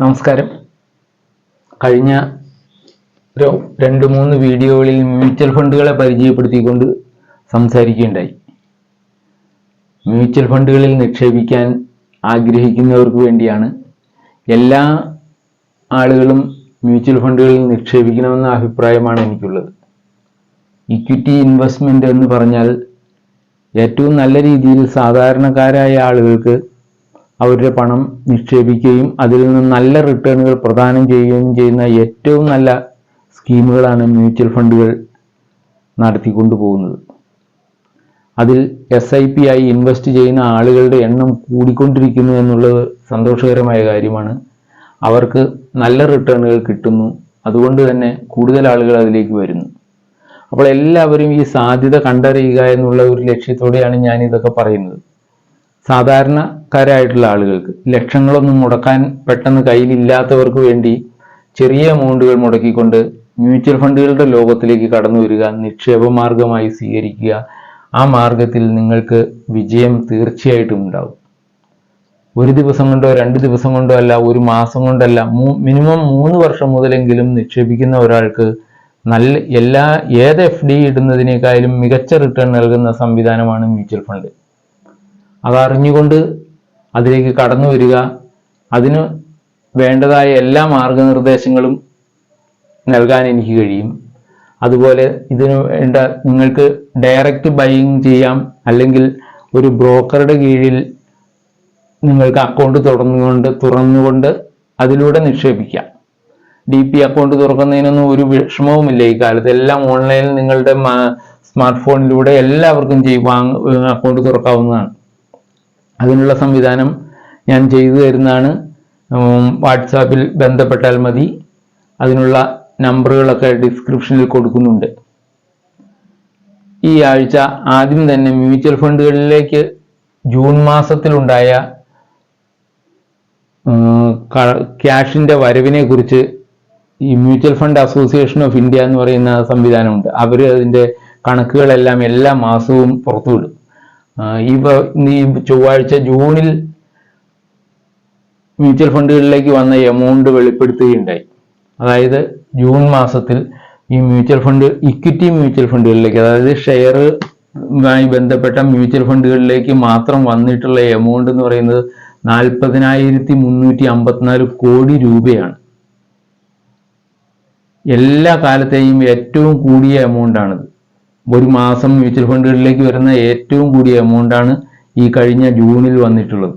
നമസ്കാരം. കഴിഞ്ഞ ഒരു 2-3 വീഡിയോകളിൽ മ്യൂച്വൽ ഫണ്ടുകളെ പരിചയപ്പെടുത്തിക്കൊണ്ട് സംസാരിക്കുകയുണ്ടായി. മ്യൂച്വൽ ഫണ്ടുകളിൽ നിക്ഷേപിക്കാൻ ആഗ്രഹിക്കുന്നവർക്ക് വേണ്ടിയാണ്. എല്ലാ ആളുകളും മ്യൂച്വൽ ഫണ്ടുകളിൽ നിക്ഷേപിക്കണമെന്ന അഭിപ്രായമാണ് എനിക്കുള്ളത്. ഇക്വിറ്റി ഇൻവെസ്റ്റ്മെന്റ് എന്ന് പറഞ്ഞാൽ ഏറ്റവും നല്ല രീതിയിൽ സാധാരണക്കാരായ ആളുകൾക്ക് അവരുടെ പണം നിക്ഷേപിക്കുകയും അതിൽ നിന്ന് നല്ല റിട്ടേണുകൾ പ്രദാനം ചെയ്യുകയും ചെയ്യുന്ന ഏറ്റവും നല്ല സ്കീമുകളാണ് മ്യൂച്വൽ ഫണ്ടുകൾ നടത്തിക്കൊണ്ടു പോകുന്നത്. അതിൽ SIP ആയി ഇൻവെസ്റ്റ് ചെയ്യുന്ന ആളുകളുടെ എണ്ണം കൂടിക്കൊണ്ടിരിക്കുന്നു എന്നുള്ളത് സന്തോഷകരമായ കാര്യമാണ്. അവർക്ക് നല്ല റിട്ടേണുകൾ കിട്ടുന്നു, അതുകൊണ്ട് തന്നെ കൂടുതൽ ആളുകൾ അതിലേക്ക് വരുന്നു. അപ്പോൾ എല്ലാവരും ഈ സാധ്യത കണ്ടറിയുക എന്നുള്ള ഒരു ലക്ഷ്യത്തോടെയാണ് ഞാൻ ഇതൊക്കെ പറയുന്നത്. സാധാരണക്കാരായിട്ടുള്ള ആളുകൾക്ക് ലക്ഷങ്ങളൊന്നും മുടക്കാൻ പെട്ടെന്ന് കയ്യിലില്ലാത്തവർക്ക് വേണ്ടി ചെറിയ എമൗണ്ടുകൾ മുടക്കിക്കൊണ്ട് മ്യൂച്വൽ ഫണ്ടുകളുടെ ലോകത്തിലേക്ക് കടന്നു വരിക, നിക്ഷേപ മാർഗമായി സ്വീകരിക്കുക. ആ മാർഗത്തിൽ നിങ്ങൾക്ക് വിജയം തീർച്ചയായിട്ടും ഉണ്ടാവും. ഒരു ദിവസം കൊണ്ടോ 2 ദിവസം കൊണ്ടോ അല്ല, ഒരു മാസം കൊണ്ടല്ല, മിനിമം 3 വർഷം മുതലെങ്കിലും നിക്ഷേപിക്കുന്ന ഒരാൾക്ക് ഏത് FD ഇടുന്നതിനേക്കാളും മികച്ച റിട്ടേൺ നൽകുന്ന സംവിധാനമാണ് മ്യൂച്വൽ ഫണ്ട്. അതറിഞ്ഞുകൊണ്ട് അതിലേക്ക് കടന്നു വരിക. അതിന് വേണ്ടതായ എല്ലാ മാർഗനിർദ്ദേശങ്ങളും നൽകാൻ എനിക്ക് കഴിയും. അതുപോലെ ഇതിന് വേണ്ട നിങ്ങൾക്ക് ഡയറക്റ്റ് ബൈയിങ് ചെയ്യാം, അല്ലെങ്കിൽ ഒരു ബ്രോക്കറുടെ കീഴിൽ നിങ്ങൾക്ക് അക്കൗണ്ട് തുറന്നുകൊണ്ട് അതിലൂടെ നിക്ഷേപിക്കാം. DP അക്കൗണ്ട് തുറക്കുന്നതിനൊന്നും ഒരു വിഷമവുമില്ല ഈ കാലത്ത്. എല്ലാം ഓൺലൈനിൽ നിങ്ങളുടെ സ്മാർട്ട് ഫോണിലൂടെ എല്ലാവർക്കും അക്കൗണ്ട് തുറക്കാവുന്നതാണ്. അതിനുള്ള സംവിധാനം ഞാൻ ചെയ്തു തരുന്നതാണ്. വാട്സാപ്പിൽ ബന്ധപ്പെട്ടാൽ മതി. അതിനുള്ള നമ്പറുകളൊക്കെ ഡിസ്ക്രിപ്ഷനിൽ കൊടുക്കുന്നുണ്ട്. ഈ ആഴ്ച ആദ്യം തന്നെ മ്യൂച്വൽ ഫണ്ടുകളിലേക്ക് ജൂൺ മാസത്തിലുണ്ടായ ക്യാഷിന്റെ വരവിനെ കുറിച്ച് ഈ mutual fund association of India എന്ന് പറയുന്ന സംവിധാനമുണ്ട്. അവർ അതിൻ്റെ കണക്കുകളെല്ലാം എല്ലാ മാസവും പുറത്തുവിടും. ഈ ചൊവ്വാഴ്ച ജൂണിൽ മ്യൂച്വൽ ഫണ്ടുകളിലേക്ക് വന്ന എമൗണ്ട് വെളിപ്പെടുത്തുകയുണ്ടായി. അതായത് ജൂൺ മാസത്തിൽ ഈ മ്യൂച്വൽ ഫണ്ട് ഇക്വിറ്റി മ്യൂച്വൽ ഫണ്ടുകളിലേക്ക്, അതായത് ഷെയറുമായി ബന്ധപ്പെട്ട മ്യൂച്വൽ ഫണ്ടുകളിലേക്ക് മാത്രം വന്നിട്ടുള്ള എമൗണ്ട് എന്ന് പറയുന്നത് 40,354 കോടി രൂപയാണ്. എല്ലാ കാലത്തെയും ഏറ്റവും കൂടിയ എമൗണ്ടാണിത്. ഒരു മാസം മ്യൂച്വൽ ഫണ്ടുകളിലേക്ക് വരുന്ന ഏറ്റവും കൂടിയ എമൗണ്ടാണ് ഈ കഴിഞ്ഞ ജൂണിൽ വന്നിട്ടുള്ളത്.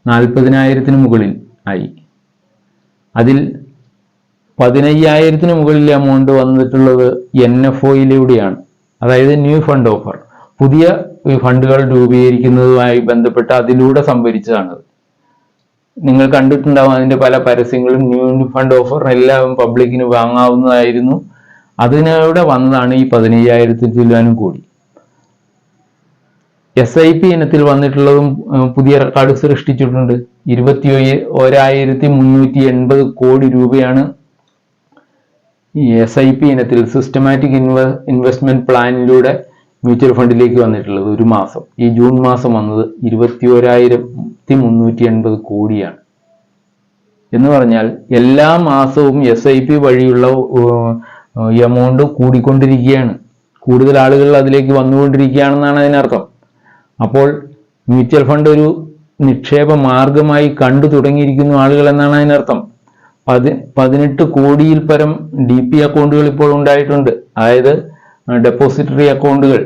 40,000-ന് മുകളിൽ ആയി. അതിൽ 15,000-ന് മുകളിൽ എമൗണ്ട് വന്നിട്ടുള്ളത് NFOയിലൂടെയാണ്. അതായത് ന്യൂ ഫണ്ട് ഓഫർ, പുതിയ ഫണ്ടുകൾ രൂപീകരിക്കുന്നതുമായി ബന്ധപ്പെട്ട് അതിലൂടെ സംഭരിച്ചതാണത്. നിങ്ങൾ കണ്ടിട്ടുണ്ടാവും അതിന്റെ പല പരസ്യങ്ങളും. ന്യൂ ഫണ്ട് ഓഫർ എല്ലാം പബ്ലിക്കിന് വാങ്ങാവുന്നതായിരുന്നു. അതിനൂടെ വന്നതാണ് ഈ 15,000 കോടി. SIP ഇനത്തിൽ വന്നിട്ടുള്ളതും പുതിയ റെക്കോർഡ് സൃഷ്ടിച്ചിട്ടുണ്ട്. 21,380 കോടി രൂപയാണ് ഈ SIP ഇനത്തിൽ സിസ്റ്റമാറ്റിക് ഇൻവെസ്റ്റ്മെന്റ് പ്ലാനിലൂടെ മ്യൂച്വൽ ഫണ്ടിലേക്ക് വന്നിട്ടുള്ളത്. ഒരു മാസം, ഈ ജൂൺ മാസം വന്നത് 21,380 കോടിയാണ്. എന്ന് പറഞ്ഞാൽ എല്ലാ മാസവും SIP വഴിയുള്ള എമൗണ്ട് കൂടിക്കൊണ്ടിരിക്കുകയാണ്. കൂടുതൽ ആളുകൾ അതിലേക്ക് വന്നുകൊണ്ടിരിക്കുകയാണെന്നാണ് അതിനർത്ഥം. അപ്പോൾ മ്യൂച്വൽ ഫണ്ട് ഒരു നിക്ഷേപ മാർഗമായി കണ്ടു തുടങ്ങിയിരിക്കുന്നു ആളുകൾ എന്നാണ് അതിനർത്ഥം. 18 കോടിയിൽ പരം DP അക്കൗണ്ടുകൾ ഇപ്പോൾ ഉണ്ടായിട്ടുണ്ട്. അതായത് ഡെപ്പോസിറ്ററി അക്കൗണ്ടുകൾ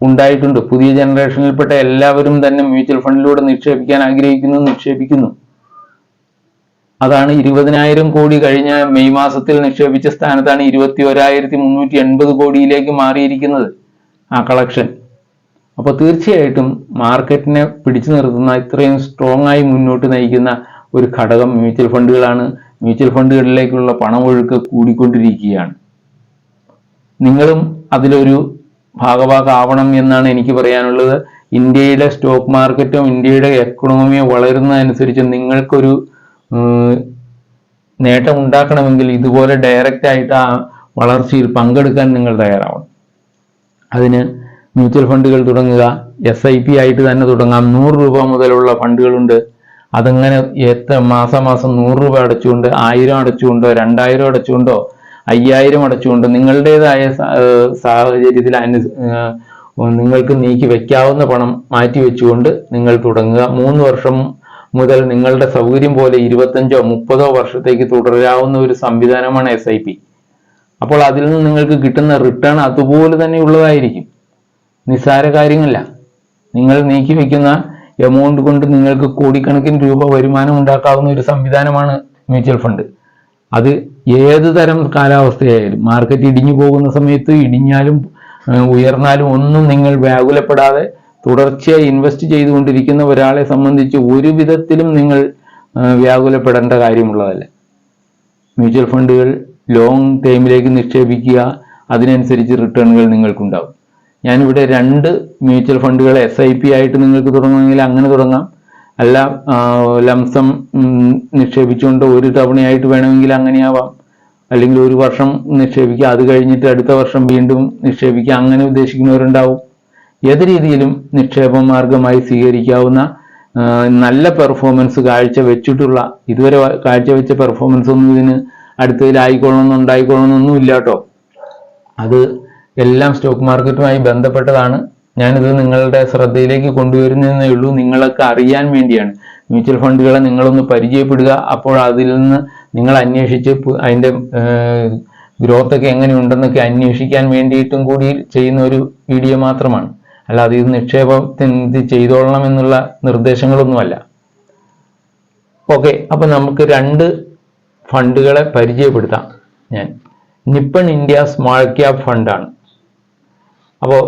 ഉണ്ടായിട്ടുണ്ട്. പുതിയ ജനറേഷനിൽപ്പെട്ട എല്ലാവരും തന്നെ മ്യൂച്വൽ ഫണ്ടിലൂടെ നിക്ഷേപിക്കാൻ നിക്ഷേപിക്കുന്നു. അതാണ് 20,000 കോടി കഴിഞ്ഞ മെയ് മാസത്തിൽ നിക്ഷേപിച്ച സ്ഥാനത്താണ് 21,380 കോടിയിലേക്ക് മാറിയിരിക്കുന്നത് ആ കളക്ഷൻ. അപ്പോൾ തീർച്ചയായിട്ടും മാർക്കറ്റിനെ പിടിച്ചു നിർത്തുന്ന, ഇത്രയും സ്ട്രോങ് ആയി മുന്നോട്ട് നയിക്കുന്ന ഒരു ഘടകം മ്യൂച്വൽ ഫണ്ടുകളാണ്. മ്യൂച്വൽ ഫണ്ടുകളിലേക്കുള്ള പണമൊഴുക്ക് കൂടിക്കൊണ്ടിരിക്കുകയാണ്. നിങ്ങളും അതിലൊരു ഭാഗഭാക്കാവണം എന്നാണ് എനിക്ക് പറയാനുള്ളത്. ഇന്ത്യയുടെ സ്റ്റോക്ക് മാർക്കറ്റും ഇന്ത്യയുടെ എക്കണോമിയും വളരുന്നതനുസരിച്ച് നിങ്ങൾക്കൊരു നേട്ടം ഉണ്ടാക്കണമെങ്കിൽ ഇതുപോലെ ഡയറക്റ്റ് ആയിട്ട് ആ വളർച്ചയിൽ പങ്കെടുക്കാൻ നിങ്ങൾ തയ്യാറാവണം. അതിന് മ്യൂച്വൽ ഫണ്ടുകൾ തുടങ്ങുക. SIP ആയിട്ട് തന്നെ തുടങ്ങാം. 100 രൂപ മുതലുള്ള ഫണ്ടുകളുണ്ട്. അതങ്ങനെ എത്ര മാസം 100 രൂപ അടച്ചുകൊണ്ട് 1000 അടച്ചുകൊണ്ടോ 2000 അടച്ചുകൊണ്ടോ 5000 അടച്ചുകൊണ്ടോ നിങ്ങളുടേതായ സാഹചര്യത്തിൽ നിങ്ങൾക്ക് നീക്കി വെക്കാവുന്ന പണം മാറ്റി വെച്ചുകൊണ്ട് നിങ്ങൾ തുടങ്ങുക. 3 വർഷം മുതൽ നിങ്ങളുടെ സൗകര്യം പോലെ 25 30 വർഷത്തേക്ക് തുടരാവുന്ന ഒരു സംവിധാനമാണ് SIP. അപ്പോൾ അതിൽ നിന്ന് നിങ്ങൾക്ക് കിട്ടുന്ന റിട്ടേൺ അതുപോലെ തന്നെ ഉള്ളതായിരിക്കും. നിസ്സാര കാര്യമല്ല. നിങ്ങൾ നീക്കി വെക്കുന്ന എമൗണ്ട് കൊണ്ട് നിങ്ങൾക്ക് കോടിക്കണക്കിന് രൂപ വരുമാനം ഉണ്ടാക്കാവുന്ന ഒരു സംവിധാനമാണ് മ്യൂച്വൽ ഫണ്ട്. അത് ഏത് തരം കാലാവസ്ഥയായാലും, മാർക്കറ്റ് ഇടിഞ്ഞു പോകുന്ന സമയത്ത് ഇടിഞ്ഞാലും ഉയർന്നാലും ഒന്നും നിങ്ങൾ വ്യാകുലപ്പെടാതെ തുടർച്ചയായി ഇൻവെസ്റ്റ് ചെയ്തുകൊണ്ടിരിക്കുന്ന ഒരാളെ സംബന്ധിച്ച് ഒരു വിധത്തിലും നിങ്ങൾ വ്യാകുലപ്പെടേണ്ട കാര്യമുള്ളതല്ല. മ്യൂച്വൽ ഫണ്ടുകൾ ലോങ് ടൈമിലേക്ക് നിക്ഷേപിക്കുക, അതിനനുസരിച്ച് റിട്ടേണുകൾ നിങ്ങൾക്കുണ്ടാവും. ഞാനിവിടെ 2 മ്യൂച്വൽ ഫണ്ടുകൾ SIP ആയിട്ട് നിങ്ങൾക്ക് തുടങ്ങുമെങ്കിൽ അങ്ങനെ തുടങ്ങാം. അല്ല ലംസം നിക്ഷേപിച്ചുകൊണ്ട് ഒരു തവണയായിട്ട് വേണമെങ്കിൽ അങ്ങനെയാവാം. അല്ലെങ്കിൽ ഒരു വർഷം നിക്ഷേപിക്കുക, അത് കഴിഞ്ഞിട്ട് അടുത്ത വർഷം വീണ്ടും നിക്ഷേപിക്കുക, അങ്ങനെ ഉദ്ദേശിക്കുന്നവരുണ്ടാവും. ഏത് രീതിയിലും നിക്ഷേപ മാർഗമായി സ്വീകരിക്കാവുന്ന നല്ല പെർഫോമൻസ് കാഴ്ചവെച്ചിട്ടുള്ള, ഇതുവരെ കാഴ്ചവെച്ച പെർഫോമൻസ് ഒന്നും ഇതിന് ഉണ്ടായിക്കൊള്ളണമെന്നൊന്നും ഇല്ല കേട്ടോ. അത് എല്ലാം സ്റ്റോക്ക് മാർക്കറ്റുമായി ബന്ധപ്പെട്ടതാണ്. ഞാനിത് നിങ്ങളുടെ ശ്രദ്ധയിലേക്ക് കൊണ്ടുവരുന്നതേ ഉള്ളൂ. നിങ്ങളൊക്കെ അറിയാൻ വേണ്ടിയാണ്. മ്യൂച്വൽ ഫണ്ടുകളെ നിങ്ങളൊന്ന് പരിചയപ്പെടുക. അപ്പോൾ അതിൽ നിന്ന് നിങ്ങൾ അന്വേഷിച്ച് അതിൻ്റെ ഗ്രോത്ത് ഒക്കെ എങ്ങനെയുണ്ടെന്നൊക്കെ അന്വേഷിക്കാൻ വേണ്ടിയിട്ടും കൂടി ചെയ്യുന്ന ഒരു വീഡിയോ മാത്രമാണ്. അല്ലാതെ ഇത് നിക്ഷേപത്തിന് ചെയ്തോളണം എന്നുള്ള നിർദ്ദേശങ്ങളൊന്നുമല്ല. ഓക്കെ, അപ്പൊ നമുക്ക് 2 ഫണ്ടുകളെ പരിചയപ്പെടുത്താം. ഞാൻ നിപ്പൺ ഇന്ത്യ സ്മാൾ ക്യാപ് ഫണ്ടാണ്. അപ്പോൾ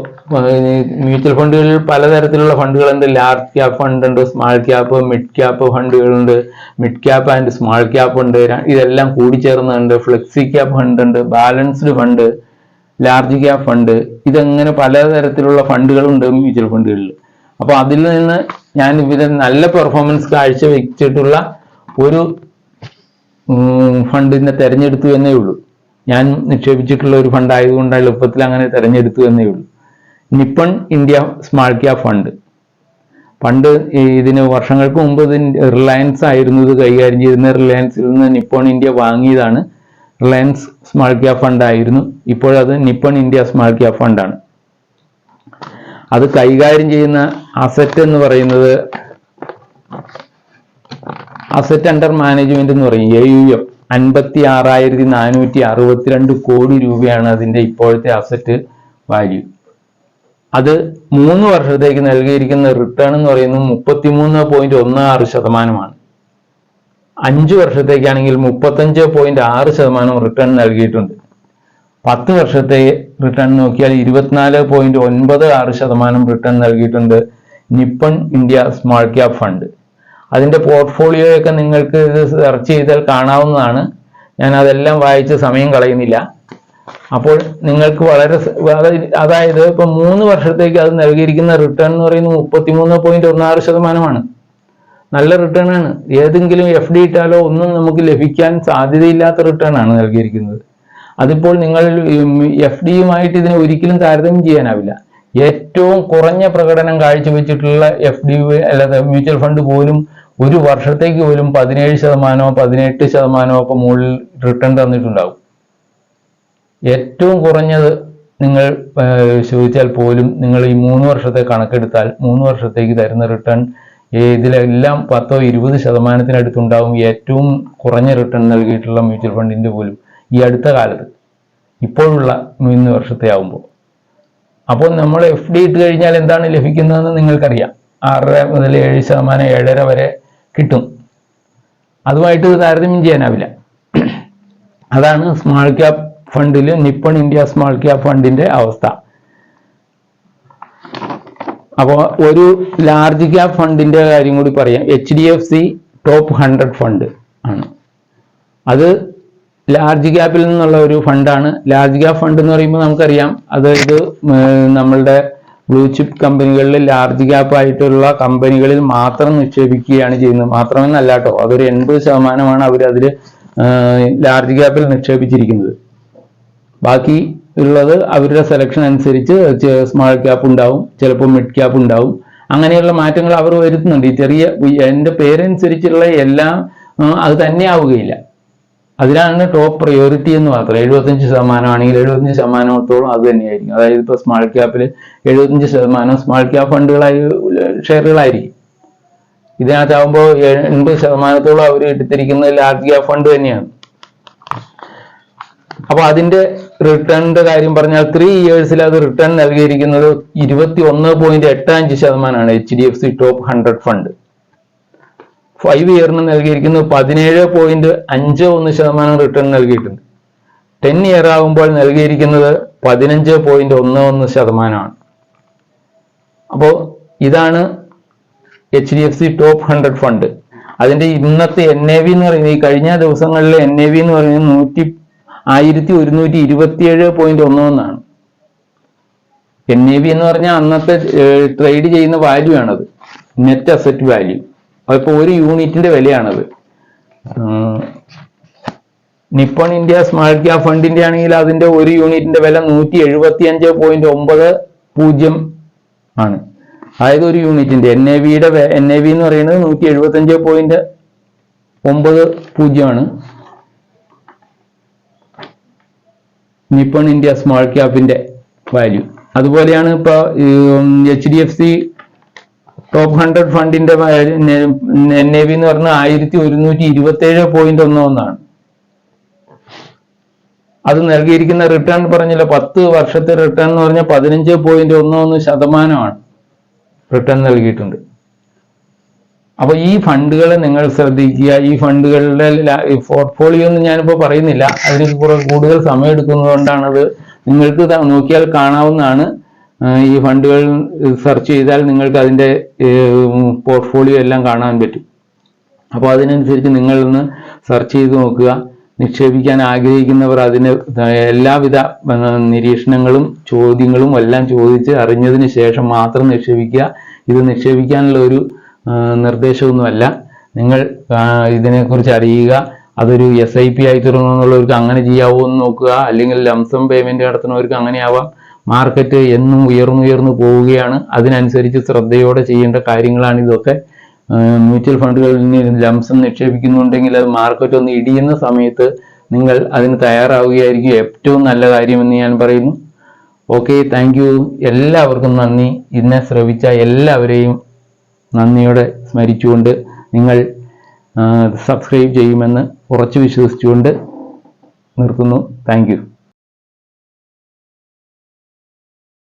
മ്യൂച്വൽ ഫണ്ടുകളിൽ പലതരത്തിലുള്ള ഫണ്ടുകളുണ്ട്. ലാർജ് ക്യാപ് ഫണ്ട് ഉണ്ട്, സ്മാൾ ക്യാപ്പ്, മിഡ് ക്യാപ്പ് ഫണ്ടുകളുണ്ട്, mid cap and small cap ഉണ്ട്. ഇതെല്ലാം കൂടിച്ചേർന്നുണ്ട്. ഫ്ലെക്സി ക്യാപ് ഫണ്ട് ഉണ്ട്, balanced fund, large cap fund. ഇതങ്ങനെ പലതരത്തിലുള്ള ഫണ്ടുകളുണ്ട് മ്യൂച്വൽ ഫണ്ടുകളിൽ. അപ്പോൾ അതിൽ നിന്ന് ഞാൻ ഇവരെ നല്ല പെർഫോമൻസ് കാഴ്ചവെച്ചിട്ടുള്ള ഒരു ഫണ്ടിനെ തിരഞ്ഞെടുത്തു എന്നേ ഉള്ളൂ. ഞാൻ നിക്ഷേപിച്ചിട്ടുള്ള ഒരു ഫണ്ട് ആയതുകൊണ്ട് എളുപ്പത്തിൽ അങ്ങനെ തിരഞ്ഞെടുത്തു എന്നേ ഉള്ളൂ. നിപ്പൺ ഇന്ത്യ സ്മാൾ ക്യാപ് ഫണ്ട്. പണ്ട് ഇതിന് വർഷങ്ങൾക്ക് മുമ്പ് ഇത് റിലയൻസ് ആയിരുന്നു ഇത് കൈകാര്യം ചെയ്തിരുന്ന. റിലയൻസിൽ നിന്ന് നിപ്പൺ ഇന്ത്യ വാങ്ങിയതാണ്. റിലയൻസ് സ്മാൾ ക്യാപ് ഫണ്ട് ആയിരുന്നു. ഇപ്പോഴത് നിപ്പൺ ഇന്ത്യ സ്മാൾ ക്യാപ് ഫണ്ടാണ്. അത് കൈകാര്യം ചെയ്യുന്ന അസറ്റ് എന്ന് പറയുന്നത് അസറ്റ് അണ്ടർ മാനേജ്മെന്റ് എന്ന് പറയും, AUM. 56,462 കോടി രൂപയാണ് അതിന്റെ ഇപ്പോഴത്തെ അസറ്റ് വാല്യൂ. അത് 3 വർഷത്തേക്ക് നൽകിയിരിക്കുന്ന റിട്ടേൺ എന്ന് പറയുന്നത് 33.16%. 5 വർഷത്തേക്കാണെങ്കിൽ 35.6% റിട്ടേൺ നൽകിയിട്ടുണ്ട്. 10 വർഷത്തെ റിട്ടേൺ നോക്കിയാൽ 24.96% റിട്ടേൺ നൽകിയിട്ടുണ്ട് നിപ്പൺ ഇന്ത്യ സ്മാൾ ക്യാപ് ഫണ്ട്. അതിന്റെ പോർട്ട്ഫോളിയോയൊക്കെ നിങ്ങൾക്ക് ഇത് സെർച്ച് ചെയ്താൽ കാണാവുന്നതാണ്. ഞാൻ അതെല്ലാം വായിച്ച് സമയം കളയുന്നില്ല. അപ്പോൾ നിങ്ങൾക്ക് അതായത് ഇപ്പൊ 3 വർഷത്തേക്ക് അത് നൽകിയിരിക്കുന്ന റിട്ടേൺ എന്ന് പറയുന്നത് 33.16%. നല്ല റിട്ടേൺ ആണ്. ഏതെങ്കിലും FD ഇട്ടാലോ ഒന്നും നമുക്ക് ലഭിക്കാൻ സാധ്യതയില്ലാത്ത റിട്ടേൺ ആണ് നൽകിയിരിക്കുന്നത്. അതിപ്പോൾ നിങ്ങൾ FDയുമായിട്ട് ഇതിനെ ഒരിക്കലും താരതമ്യം ചെയ്യാനാവില്ല. ഏറ്റവും കുറഞ്ഞ പ്രകടനം കാഴ്ചവെച്ചിട്ടുള്ള FD അല്ലാതെ മ്യൂച്വൽ ഫണ്ട് പോലും ഒരു വർഷത്തേക്ക് പോലും 17% 18% ഒക്കെ മുകളിൽ റിട്ടേൺ തന്നിട്ടുണ്ടാവും. ഏറ്റവും കുറഞ്ഞത് നിങ്ങൾ ചോദിച്ചാൽ പോലും നിങ്ങൾ ഈ 3 വർഷത്തെ കണക്കെടുത്താൽ 3 വർഷത്തേക്ക് തരുന്ന റിട്ടേൺ ഇതിലെല്ലാം 10-20% അടുത്തുണ്ടാവും. ഏറ്റവും കുറഞ്ഞ റിട്ടേൺ നൽകിയിട്ടുള്ള മ്യൂച്വൽ ഫണ്ടിന്റെ പോലും ഈ അടുത്ത കാലത്ത് ഇപ്പോഴുള്ള 3 വർഷത്തെ ആവുമ്പോൾ. അപ്പോൾ നമ്മൾ FD ഇട്ട് കഴിഞ്ഞാൽ എന്താണ് ലഭിക്കുന്നതെന്ന് നിങ്ങൾക്കറിയാം. 6 മുതൽ 7%, 7.5% വരെ കിട്ടും. അതുമായിട്ട് താരതമ്യം ചെയ്യാനാവില്ല. അതാണ് സ്മാൾ ക്യാപ് ഫണ്ടിൽ നിപ്പൺ ഇന്ത്യ സ്മാൾ ക്യാപ് ഫണ്ടിന്റെ അവസ്ഥ. അപ്പോൾ ഒരു ലാർജ് ക്യാപ് ഫണ്ടിന്റെ കാര്യം കൂടി പറയാം. HDFC ടോപ്പ് 100 ഫണ്ട് ആണ്. അത് ലാർജ് ക്യാപ്പിൽ നിന്നുള്ള ഒരു ഫണ്ടാണ്. ലാർജ് ക്യാപ് ഫണ്ട് എന്ന് പറയുമ്പോൾ നമുക്കറിയാം, അതായത് നമ്മളുടെ ബ്ലൂ ചിപ്പ് കമ്പനികളിൽ ലാർജ് ക്യാപ്പ് ആയിട്ടുള്ള കമ്പനികളിൽ മാത്രം നിക്ഷേപിക്കുകയാണ് ചെയ്യുന്നത്. മാത്രമെന്നല്ല കേട്ടോ, അതൊരു 80% അവർ അതിൽ ലാർജ് ക്യാപ്പിൽ നിക്ഷേപിച്ചിരിക്കുന്നത്. ബാക്കി ഉള്ളത് അവരുടെ സെലക്ഷൻ അനുസരിച്ച് സ്മാൾ ക്യാപ്പ് ഉണ്ടാവും, ചിലപ്പോൾ മിഡ് ക്യാപ്പ് ഉണ്ടാവും. അങ്ങനെയുള്ള മാറ്റങ്ങൾ അവർ വരുത്തുന്നുണ്ട്. ഈ ചെറിയ എൻ്റെ പേരനുസരിച്ചുള്ള എല്ലാം അത് തന്നെ ആവുകയില്ല. അതിലാണ് ടോപ്പ് പ്രയോറിറ്റി എന്ന് മാത്രം. 75% ആണെങ്കിൽ 75%ഓളം അത് തന്നെയായിരിക്കും. അതായത് ഇപ്പോൾ സ്മാൾ ക്യാപ്പിൽ 75% സ്മാൾ ക്യാപ്പ് ഫണ്ടുകളായി ഷെയറുകളായിരിക്കും. ഇതിനകത്താവുമ്പോൾ 80%ഓളം അവർ എടുത്തിരിക്കുന്നത് ലാർജ് ക്യാപ്പ് ഫണ്ട് തന്നെയാണ്. അപ്പൊ അതിന്റെ റിട്ടേണിന്റെ കാര്യം പറഞ്ഞാൽ 3 ഇയേഴ്സിൽ അത് റിട്ടേൺ നൽകിയിരിക്കുന്നത് 21.85% HDFC ടോപ്പ് 100 ഫണ്ട്. 5 ഇയറിന് നൽകിയിരിക്കുന്നത് 17.51% റിട്ടേൺ നൽകിയിട്ടുണ്ട്. 10 ഇയർ ആകുമ്പോൾ നൽകിയിരിക്കുന്നത് 15.11%. അപ്പോൾ ഇതാണ് HDFC ടോപ്പ് 100 ഫണ്ട്. അതിന്റെ ഇന്നത്തെ NAV എന്ന് പറയുന്നത്, ഈ കഴിഞ്ഞ ദിവസങ്ങളിലെ NAV എന്ന് പറയുന്നത് 1127.11 NAV എന്ന് പറഞ്ഞാൽ അന്നത്തെ ട്രേഡ് ചെയ്യുന്ന വാല്യൂ ആണത്, നെറ്റ് അസറ്റ് വാല്യൂ. അതിപ്പോൾ ഒരു യൂണിറ്റിന്റെ വിലയാണത്. നിപ്പോൺ ഇന്ത്യ സ്മാൾ ക്യാപ് ഫണ്ടിന്റെ ആണെങ്കിൽ അതിന്റെ ഒരു യൂണിറ്റിന്റെ വില 175.90 ആണ്. അതായത് ഒരു യൂണിറ്റിന്റെ NAV എന്ന് പറയുന്നത് 175.90 ആണ് നിപ്പോൺ ഇന്ത്യ സ്മാൾ ക്യാപ്പിന്റെ വാല്യൂ. അതുപോലെയാണ് ഇപ്പൊ HDFC ടോപ്പ് 100 ഫണ്ടിന്റെ NAV എന്ന് പറഞ്ഞാൽ 1127.11 ആണ്. അത് നൽകിയിരിക്കുന്ന റിട്ടേൺ പറഞ്ഞില്ല, 10 വർഷത്തെ റിട്ടേൺ എന്ന് പറഞ്ഞാൽ 15.11% റിട്ടേൺ നൽകിയിട്ടുണ്ട്. അപ്പൊ ഈ ഫണ്ടുകൾ നിങ്ങൾ ശ്രദ്ധിക്കുക. ഈ ഫണ്ടുകളുടെ പോർട്ട്ഫോളിയോ ഒന്നും ഞാനിപ്പോൾ പറയുന്നില്ല, അതിന് കൂടുതൽ സമയം എടുക്കുന്നതുകൊണ്ടാണത്. നിങ്ങൾക്ക് നോക്കിയാൽ കാണാവുന്നതാണ്. ഈ ഫണ്ടുകൾ സെർച്ച് ചെയ്താൽ നിങ്ങൾക്ക് അതിന്റെ പോർട്ട്ഫോളിയോ എല്ലാം കാണാൻ പറ്റും. അപ്പോൾ അതിനനുസരിച്ച് നിങ്ങളൊന്ന് സെർച്ച് ചെയ്ത് നോക്കുക. നിക്ഷേപിക്കാൻ ആഗ്രഹിക്കുന്നവർ അതിന് എല്ലാവിധ നിരീക്ഷണങ്ങളും ചോദ്യങ്ങളും എല്ലാം ചോദിച്ച് അറിഞ്ഞതിന് ശേഷം മാത്രം നിക്ഷേപിക്കുക. ഇത് നിക്ഷേപിക്കാനുള്ള ഒരു നിർദ്ദേശമൊന്നുമല്ല. നിങ്ങൾ ഇതിനെക്കുറിച്ച് അറിയുക. അതൊരു SIP ആയി തുടങ്ങുന്നുള്ളവർക്ക് അങ്ങനെ ചെയ്യാവോ എന്ന് നോക്കുക, അല്ലെങ്കിൽ ലംസം പേയ്മെന്റ് നടത്തുന്നവർക്ക് അങ്ങനെ ആവാം. മാർക്കറ്റ് എന്നും ഉയർന്നുയർന്നു പോവുകയാണ്. അതിനനുസരിച്ച് ശ്രദ്ധയോടെ ചെയ്യേണ്ട കാര്യങ്ങളാണ് ഇതൊക്കെ. മ്യൂച്വൽ ഫണ്ടുകളിൽ ലംസം നിക്ഷേപിക്കുന്നുണ്ടെങ്കിൽ അത് മാർക്കറ്റ് ഒന്ന് ഇടിയുന്ന സമയത്ത് നിങ്ങൾ അതിന് തയ്യാറാവുകയായിരിക്കും ഏറ്റവും നല്ല കാര്യമെന്ന് ഞാൻ പറയുന്നു. Okay, thank you. എല്ലാവർക്കും നന്ദി. ഇതിനെ ശ്രവിച്ച എല്ലാവരെയും നന്ദിയോടെ സ്മരിച്ചുകൊണ്ട് നിങ്ങൾ സബ്സ്ക്രൈബ് ചെയ്യുമെന്ന് ഉറച്ചു വിശ്വസിച്ചുകൊണ്ട് നിർത്തുന്നു. Thank you.